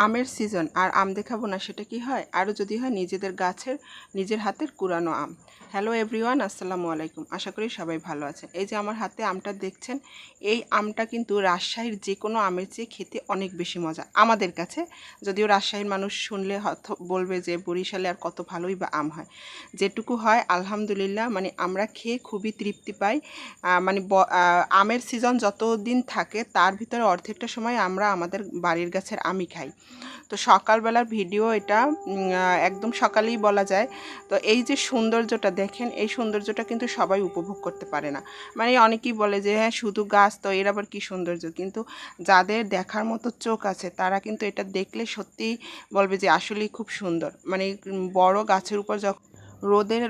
আমের সিজন আর আম দেখাবো না, সেটা কি হয়? আরও যদি হয় নিজেদের গাছের নিজের হাতের কুড়ানো আম। হ্যালো এভরিওয়ান, আসসালামু আলাইকুম। আশা করি সবাই ভালো আছেন। এই যে আমার হাতে আমটা দেখছেন, এই আমটা কিন্তু রাজশাহীর যে কোনো আমের চেয়ে খেতে অনেক বেশি মজা আমাদের কাছে। যদিও রাজশাহীর মানুষ শুনলে হয়তো বলবে যে বরিশালে আর কত ভালোই বা আম হয়। যেটুকু হয় আলহামদুলিল্লাহ, মানে আমরা খেয়ে খুবই তৃপ্তি পাই। মানে আমের সিজন যতদিন থাকে তার ভিতরে অর্ধেকটা সময় আমরা আমাদের বাড়ির গাছের আমই খাই। তো সকালবেলার ভিডিও এটা, একদম সকালেই বলা যায়। তো এই যে সৌন্দর্যটা দেখেন, এই সৌন্দর্যটা কিন্তু সবাই উপভোগ করতে পারে না। মানে অনেকেই বলে যে হ্যাঁ শুধু গাছ, তো এর আবার কী সৌন্দর্য, কিন্তু যাদের দেখার মতো চোখ আছে তারা কিন্তু এটা দেখলে সত্যিই বলবে যে আসলেই খুব সুন্দর। মানে বড় গাছের উপর যখন রোদের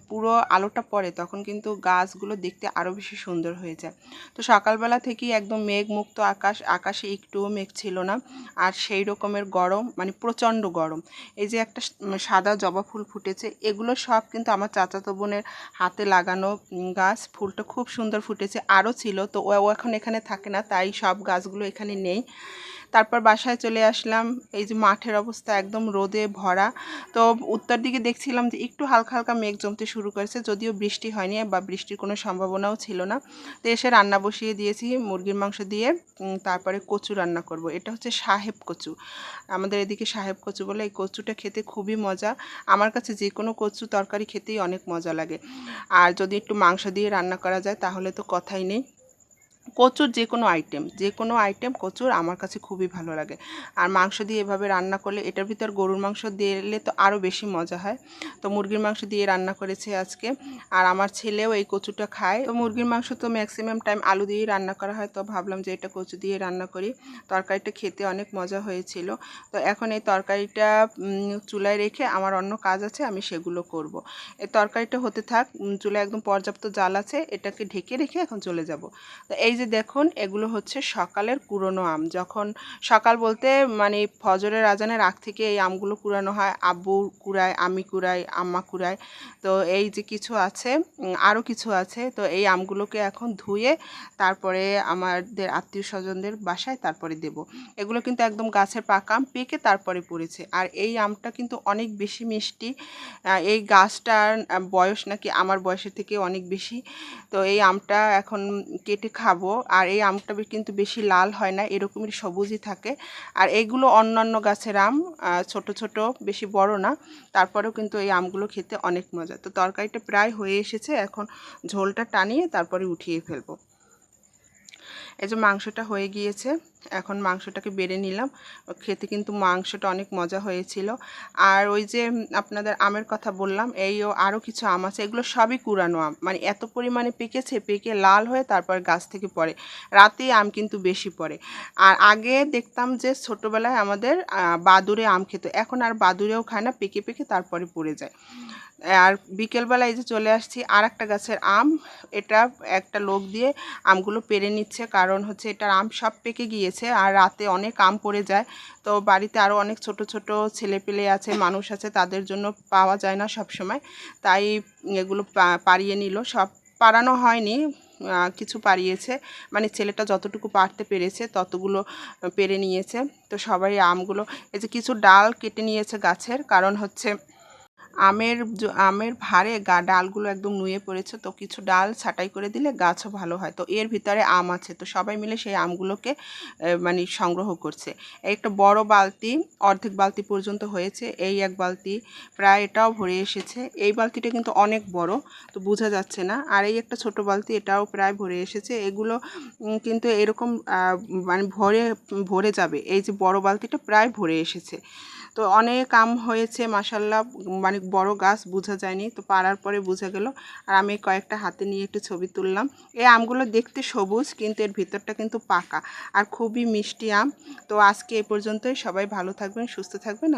পুরো আলোটা পড়ে তখন কিন্তু গাছগুলো দেখতে আরও বেশি সুন্দর হয়ে যায়। তো সকালবেলা থেকেই একদম মেঘমুক্ত আকাশ, আকাশে একটুও মেঘ ছিল না। আর সেই রকমের গরম, মানে প্রচণ্ড গরম। এই যে একটা সাদা জবা ফুল ফুটেছে, এগুলো সব কিন্তু আমার চাচাতো বোনের হাতে লাগানো গাছ। ফুলটা খুব সুন্দর ফুটেছে, আরও ছিল, তো ও এখন এখানে থাকে না, তাই সব গাছগুলো এখানে নেই। তারপর বাসায় চলে আসলাম। এই যে মাঠের অবস্থা একদম রোদে ভরা। তো উত্তর দিকে দেখছিলাম যে একটু হালকা হালকা মেঘ জমতে শুরু করেছে, যদিও বৃষ্টি হয়নি বা বৃষ্টির কোনো সম্ভাবনাও ছিল না। তো এসে রান্না বসিয়ে দিয়েছি মুরগির মাংস দিয়ে। তারপরে কচু রান্না করব। এটা হচ্ছে সাহেব কচু, আমাদের এদিকে সাহেব কচু বলে। এই কচুটা খেতে খুবই মজা। আমার কাছে যে কোনো কচু তরকারি খেতেই অনেক মজা লাগে। আর যদি একটু মাংস দিয়ে রান্না করা যায় তাহলে তো কথাই নেই। কচুর যে কোনো আইটেম কচুর আমার কাছে খুবই ভালো লাগে। আর মাংস দিয়ে এভাবে রান্না করলে, এটার ভিতর গরুর মাংস দিলে তো আরও বেশি মজা হয়। তো মুরগির মাংস দিয়ে রান্না করেছে আজকে। আর আমার ছেলেও এই কচুটা খায়। তো মুরগির মাংস তো ম্যাক্সিমাম টাইম আলু দিয়েই রান্না করা হয়, তো ভাবলাম যে এটা কচু দিয়ে রান্না করি। তরকারিটা খেতে অনেক মজা হয়েছিল। তো এখন এই তরকারিটা চুলায় রেখে আমার অন্য কাজ আছে, আমি সেগুলো করব। এই তরকারিটা হতে থাক, চুলায় একদম পর্যাপ্ত জাল আছে, এটাকে ঢেকে রেখে এখন চলে যাব। তো এই যে দেখুন, এগুলো হচ্ছে সকালের কুড়োনো আম। যখন সকাল বলতে মানে ফজরের আজানের আগ থেকে এই আমগুলো কুড়ানো হয়। আব্বু কুড়ায়, আমি কুড়াই, আম্মা কুড়ায়। তো এই যে কিছু আছে, আরও কিছু আছে। তো এই আমগুলোকে এখন ধুয়ে তারপরে আমাদের আত্মীয় স্বজনদের বাসায় তারপরে দেব। এগুলো কিন্তু একদম গাছের পাকা আম, পেকে তারপরে পড়েছে। আর এই আমটা কিন্তু অনেক বেশি মিষ্টি। এই গাছটার বয়স নাকি আমার বয়সের থেকে অনেক বেশি। তো এই আমটা এখন কেটে খাবো। আর এই আমটা কিন্তু বেশি লাল হয় না, এরকমই সবুজই থাকে। আর এইগুলো অন্যান্য গাছের আম, ছোট ছোট, বেশি বড় না। তারপরেও কিন্তু এই আমগুলো খেতে অনেক মজা। তো তরকারিটা প্রায় হয়ে এসেছে, এখন ঝোলটা টানিয়ে তারপরে উঠিয়ে ফেলবো। এই যে মাংসটা হয়ে গিয়েছে, এখন মাংসটাকে বেড়ে নিলাম। খেতে কিন্তু মাংসটা অনেক মজা হয়েছিল। আর ওই যে আপনাদের আমের কথা বললাম, আরও কিছু আম আছে, এগুলো সবই কুড়ানো আম। মানে এত পরিমাণে পেকেছে, পেকে লাল হয়ে তারপর গাছ থেকে পড়ে। রাতে আম কিন্তু বেশি পড়ে। আর আগে দেখতাম যে ছোটোবেলায় আমাদের বাদুড়ে আম খেত, এখন আর বাদুড়েও খায় না, পেকে পেকে তারপরে পড়ে যায়। আর বিকেলবেলায় যে চলে আসছি আর একটা গাছের আম। এটা একটা লোক দিয়ে আমগুলো পেড়ে নিচ্ছে, কারণ হচ্ছে এটার আম সব পেকে গিয়েছে আর রাতে অনেক আম পড়ে যায়। তো বাড়িতে আরও অনেক ছোট ছোট ছেলেপেলে আছে, মানুষ আছে, তাদের জন্য পাওয়া যায় না সব সময়। তাই এগুলো পাড়িয়ে নিল। সব পাড়ানো হয়নি, কিছু পাড়িয়েছে। মানে ছেলেটা যতটুকু পারতে পেরেছে ততগুলো পেড়ে নিয়েছে। তো সবাই আমগুলো, এই যে কিছু ডাল কেটে নিয়েছে গাছের, কারণ হচ্ছে আমের ভারে ডালগুলো একদম নুয়ে পড়েছে। তো কিছু ডাল ছাঁটাই করে দিলে গাছও ভালো হয়। তো এর ভিতরে আম আছে, তো সবাই মিলে সেই আমগুলোকে মানে সংগ্রহ করছে। একটা বড় বালতি, অর্ধেক বালতি পর্যন্ত হয়েছে। এই এক বালতি প্রায় এটাও ভরে এসেছে। এই বালতিটা কিন্তু অনেক বড়, তো বোঝা যাচ্ছে না। আর এই একটা ছোট বালতি, এটাও প্রায় ভরে এসেছে। এগুলো কিন্তু এরকম মানে ভরে যাবে। এই যে বড় বালতিটা প্রায় ভরে এসেছে। তো অনেক আম হয়েছে মাশাআল্লাহ, মানে বড় গাছ, বোঝা যায়নি, তো পাড়ার পরে বোঝা গেল। আর আমি কয়েকটা হাতে নিয়ে একটু ছবি তুললাম। এই আমগুলো দেখতে সবুজ, কিন্তু এর ভিতরটা কিন্তু পাকা আর খুবই মিষ্টি আম। তো আজকে এই পর্যন্তই। সবাই ভালো থাকবেন, সুস্থ থাকবেন।